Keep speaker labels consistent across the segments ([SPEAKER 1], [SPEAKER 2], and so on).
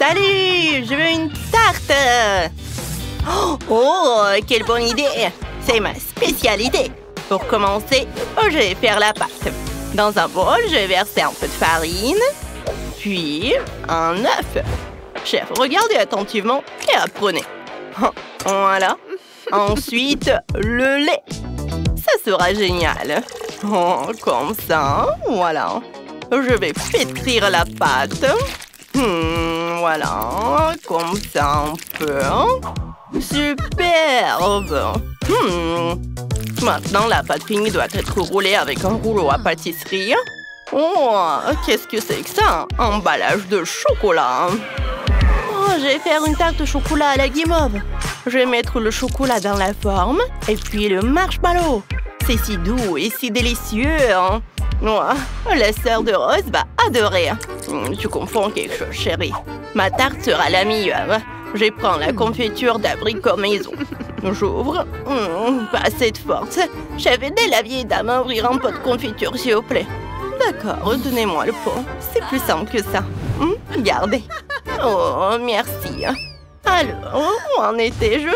[SPEAKER 1] Salut, je veux une tarte. Oh, quelle bonne idée. C'est ma spécialité. Pour commencer, je vais faire la pâte. Dans un bol, je vais verser un peu de farine, puis un œuf. Chef, regardez attentivement et apprenez. Voilà. Ensuite, le lait. Ça sera génial. Oh, comme ça, voilà. Je vais pétrir la pâte. Voilà, comme ça un peu. Superbe. Maintenant, la pâte finie doit être roulée avec un rouleau à pâtisserie. Oh, qu'est-ce que c'est que ça? Emballage de chocolat. Oh, je vais faire une tarte au chocolat à la guimauve. Je vais mettre le chocolat dans la forme et puis le marshmallow. C'est si doux et si délicieux. Oh, la sœur de Rose va adorer. Tu confonds quelque chose, chérie. Ma tarte sera la meilleure. Je prends la confiture d'abricot maison. J'ouvre. Pas assez de force. J'avais aidé la vieille dame à ouvrir un pot de confiture, s'il vous plaît. D'accord, donnez-moi le pot. C'est plus simple que ça. Gardez. Oh, merci. Alors, où en étais-je?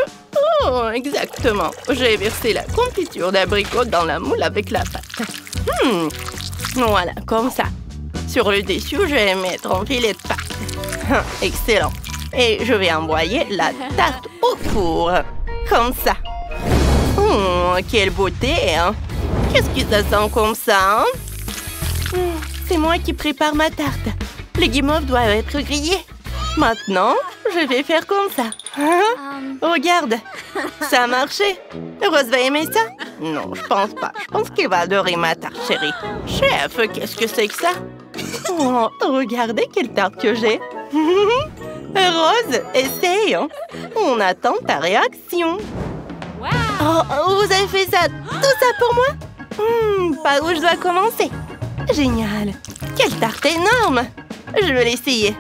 [SPEAKER 1] Oh, exactement. J'ai versé la confiture d'abricot dans la moule avec la pâte. Voilà, comme ça. Sur le dessus, je vais mettre un filet de pâte. Excellent. Et je vais envoyer la tarte au four. Comme ça. Quelle beauté, hein? Qu'est-ce que ça sent comme ça, hein? C'est moi qui prépare ma tarte. Les guimauves doivent être grillées. Maintenant, je vais faire comme ça. Regarde, ça a marché. Rose va aimer ça? Non, je pense pas. Je pense qu'elle va adorer ma tarte, chérie. Chef, qu'est-ce que c'est que ça? Oh, regardez quelle tarte que j'ai. Rose, essaye. On attend ta réaction. Oh, vous avez fait ça, tout ça pour moi? Par où je dois commencer? Génial. Quelle tarte énorme. Je vais l'essayer.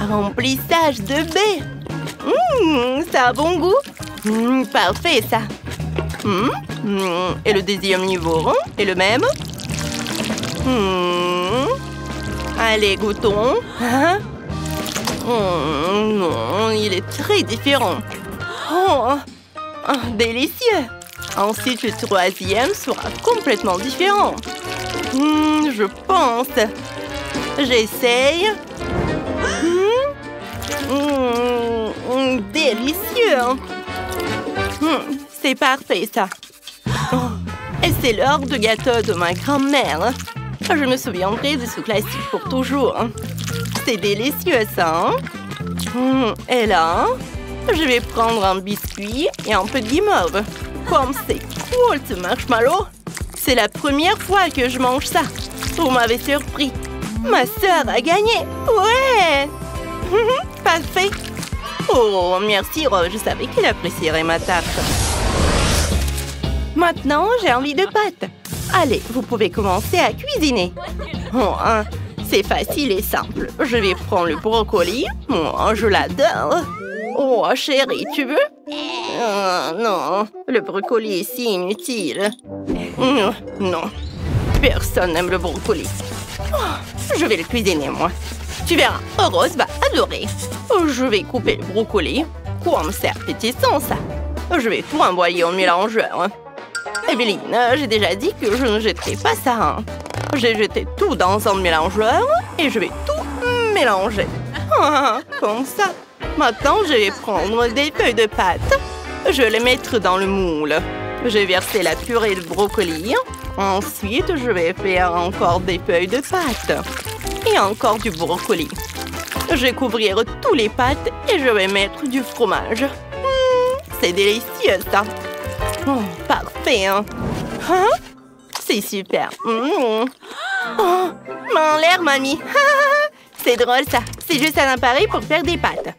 [SPEAKER 1] Remplissage de baies. Ça a bon goût. Parfait, ça. Et le deuxième niveau est le même. Allez, goûtons. Non, il est très différent. Délicieux. Ensuite, le troisième sera complètement différent. Je pense. J'essaye. Délicieux. C'est parfait, ça. Et c'est l'heure du gâteau de ma grand-mère. Je me souviendrai de ce classique pour toujours. C'est délicieux, ça. Et là, je vais prendre un biscuit et un peu de guimauve. Comme c'est cool, ce marshmallow. C'est la première fois que je mange ça. Vous m'avez surpris. Ma sœur a gagné. Ouais. Parfait. Oh, merci, Rose. Je savais qu'elle apprécierait ma tarte. Maintenant, j'ai envie de pâtes. Allez, vous pouvez commencer à cuisiner. C'est facile et simple. Je vais prendre le brocoli. Je l'adore. Oh, chérie, tu veux? Non, le brocoli est si inutile. Non, personne n'aime le brocoli. Je vais le cuisiner, moi. Tu verras, Rose va adorer. Je vais couper le brocoli. Comme c'est appétissant, ça. Je vais tout envoyer au mélangeur. Evelyne, j'ai déjà dit que je ne jetterai pas ça. J'ai jeté tout dans un mélangeur et je vais tout mélanger. Comme ça. Maintenant, je vais prendre des feuilles de pâte. Je vais les mettre dans le moule. Je vais verser la purée de brocoli. Ensuite, je vais faire encore des feuilles de pâte. Et encore du brocoli. Je vais couvrir tous les pâtes et je vais mettre du fromage. C'est délicieux, ça. Parfait, hein? C'est super. En l'air, mamie. C'est drôle, ça. C'est juste un appareil pour faire des pâtes.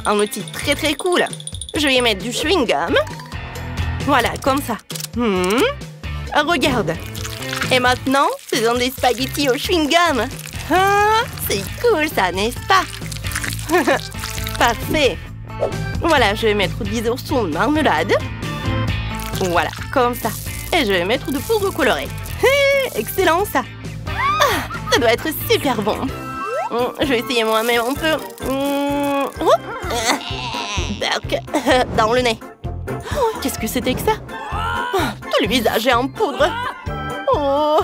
[SPEAKER 1] Un outil très, très cool. Je vais y mettre du chewing-gum. Voilà, comme ça. Regarde. Et maintenant, faisons des spaghettis au chewing-gum. C'est cool, ça, n'est-ce pas? Parfait. Voilà, je vais mettre 10 oursons de marmelade. Voilà, comme ça. Et je vais mettre du poudre colorée. Excellent, ça. Ça doit être super bon. Je vais essayer moi-même un peu. Dans le nez. Oh, qu'est-ce que c'était que ça? Oh, tout le visage est en poudre. Oh,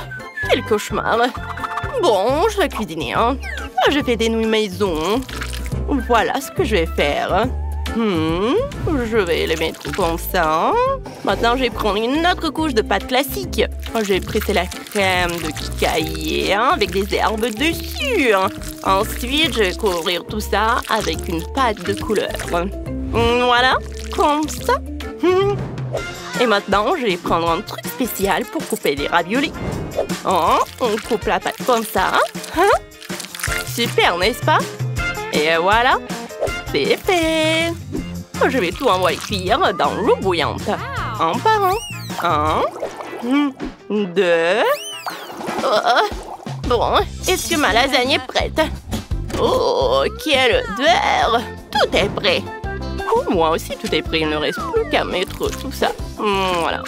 [SPEAKER 1] quel cauchemar. Bon, je vais cuisiner. Je fais des nouilles maison. Voilà ce que je vais faire. Je vais les mettre comme ça. Maintenant, je vais prendre une autre couche de pâte classique. Je vais presser la crème de caillé avec des herbes dessus. Ensuite, je vais couvrir tout ça avec une pâte de couleur. Voilà, comme ça. Et maintenant, je vais prendre un truc spécial pour couper les raviolis. On coupe la pâte comme ça. Super, n'est-ce pas? Et voilà, c'est fait. Je vais tout envoyer cuire dans l'eau bouillante. Un par un. 1, 2. Bon, est-ce que ma lasagne est prête? Oh, quelle odeur! Tout est prêt. Oh, moi aussi, tout est prêt. Il ne reste plus qu'à mettre tout ça. Voilà.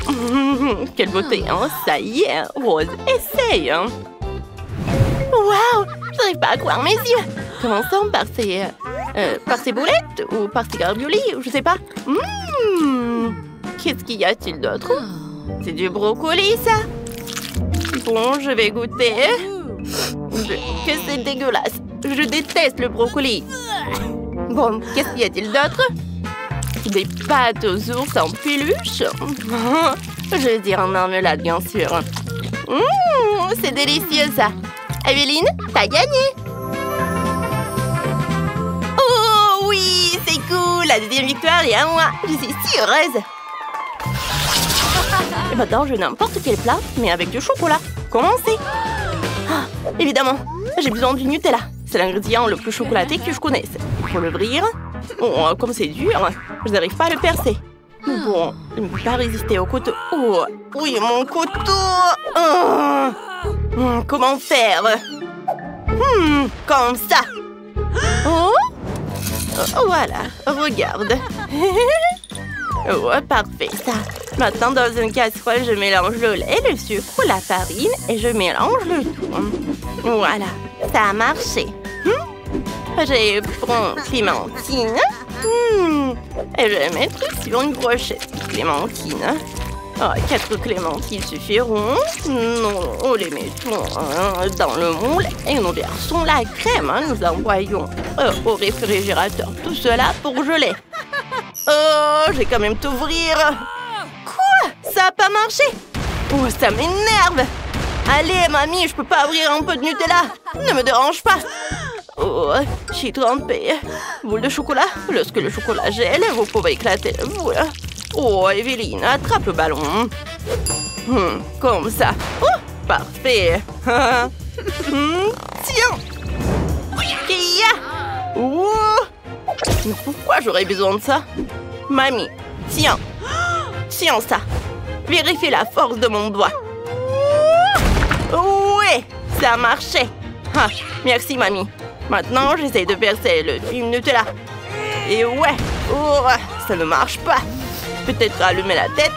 [SPEAKER 1] Quelle beauté, hein? Ça y est, Rose, essaye. Waouh! Je n'arrive pas à croire mes yeux. Commençons par ces boulettes ou par ces raviolis, je sais pas. Qu'est-ce qu'il y a-t-il d'autre? C'est du brocoli, ça? Bon, je vais goûter. Que c'est dégueulasse. Je déteste le brocoli. Bon, qu'est-ce qu'il y a-t-il d'autre? Des pâtes aux ours en peluche. Je vais dire en marmelade, bien sûr. C'est délicieux, ça. Evelyne, t'as gagné. Oh oui, c'est cool. La deuxième victoire est à moi. Je suis si heureuse. Et maintenant, je veux n'importe quel plat, mais avec du chocolat. Commencez. Évidemment, j'ai besoin du Nutella. C'est l'ingrédient le plus chocolaté que je connaisse. Pour l'ouvrir, comme c'est dur, je n'arrive pas à le percer. Bon, je ne peux pas résister au couteau. Oh, oui, mon couteau. Comment faire? Comme ça. Voilà, regarde. Parfait, ça. Maintenant, dans une casserole, je mélange le lait, le sucre, la farine et je mélange le tout. Voilà, ça a marché. Je prends clémentine. Et je vais mettre sur une brochette clémentine. 4 clémentines suffiront. Nous les mettons dans le moule et nous versons la crème. Nous envoyons au réfrigérateur tout cela pour geler. Je vais quand même t'ouvrir. Quoi? Ça n'a pas marché? Ça m'énerve. Allez, mamie, je peux pas ouvrir un peu de Nutella. Ne me dérange pas. Je suis trempée. Boule de chocolat. Lorsque le chocolat gèle, vous pouvez éclater la boule. Evelyne, attrape le ballon. Comme ça. Parfait. Tiens. Kia. Mais pourquoi j'aurais besoin de ça? Mamie, tiens. Tiens ça. Vérifie la force de mon doigt. Ouais, ça a marché. Merci, mamie. Maintenant, j'essaie de percer le film Nutella. Et ouais, ça ne marche pas. Peut-être allumer la tête.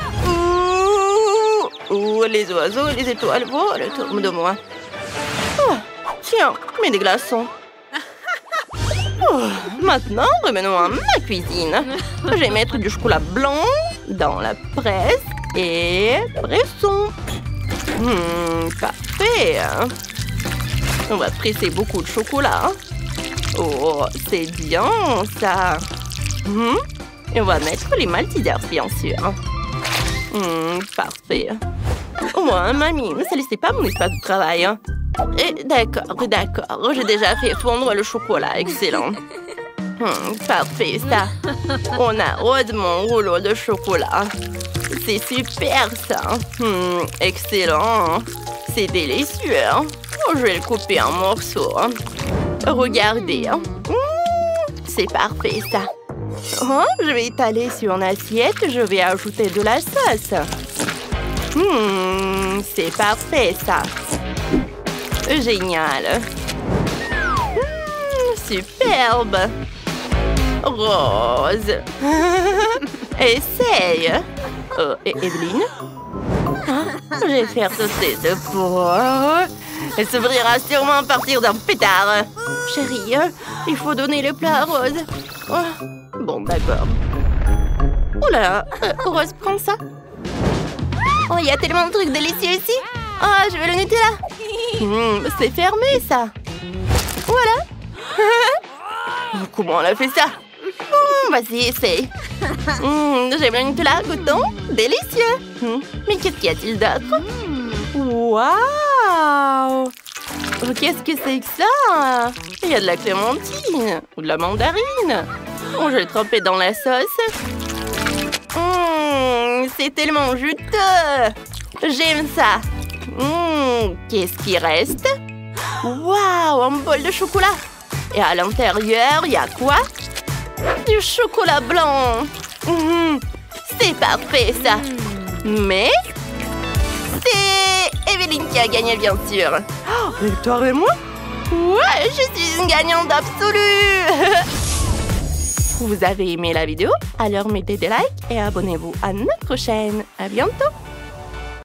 [SPEAKER 1] Les oiseaux, les étoiles volent autour de moi. Tiens, mets des glaçons. Maintenant, revenons à ma cuisine. Je vais mettre du chocolat blanc dans la presse et pressons. Parfait. On va presser beaucoup de chocolat. C'est bien ça. Et on va mettre les maltesers, bien sûr. Parfait. Mamie, ne salissez pas mon espace de travail. D'accord. J'ai déjà fait fondre le chocolat. Excellent. Parfait, ça. On arrose mon rouleau de chocolat. C'est super, ça. Excellent. C'est délicieux. Je vais le couper en morceaux. Regardez. C'est parfait, ça. Je vais étaler sur une assiette. Je vais ajouter de la sauce. C'est parfait, ça. Génial. Superbe. Rose. Essaye. Evelyne? Je vais faire sauter ce pot. Elle s'ouvrira sûrement à partir d'un pétard. Chérie, il faut donner le plat à Rose. Oh, bon, d'accord. Oh là, Rose, prends ça. Oh, il y a tellement de trucs délicieux ici. Oh, je veux le Nutella. C'est fermé, ça. Voilà. Oh, comment on a fait ça? Vas-y, essaye. J'aime le Nutella, goûtons. Délicieux. Mais qu'est-ce qu'il y a-t-il d'autre? Waouh! Oh, qu'est-ce que c'est que ça? Il y a de la clémentine ou de la mandarine. Oh, je vais le tremper dans la sauce. C'est tellement juteux. J'aime ça. Qu'est-ce qui reste? Waouh, un bol de chocolat. Et à l'intérieur, il y a quoi? Du chocolat blanc. C'est parfait, ça. Mais c'est Evelyne qui a gagné, bien sûr. Oh, Victoire et moi? Ouais, je suis une gagnante absolue. Vous avez aimé la vidéo? Alors mettez des likes et abonnez-vous à notre chaîne. À bientôt.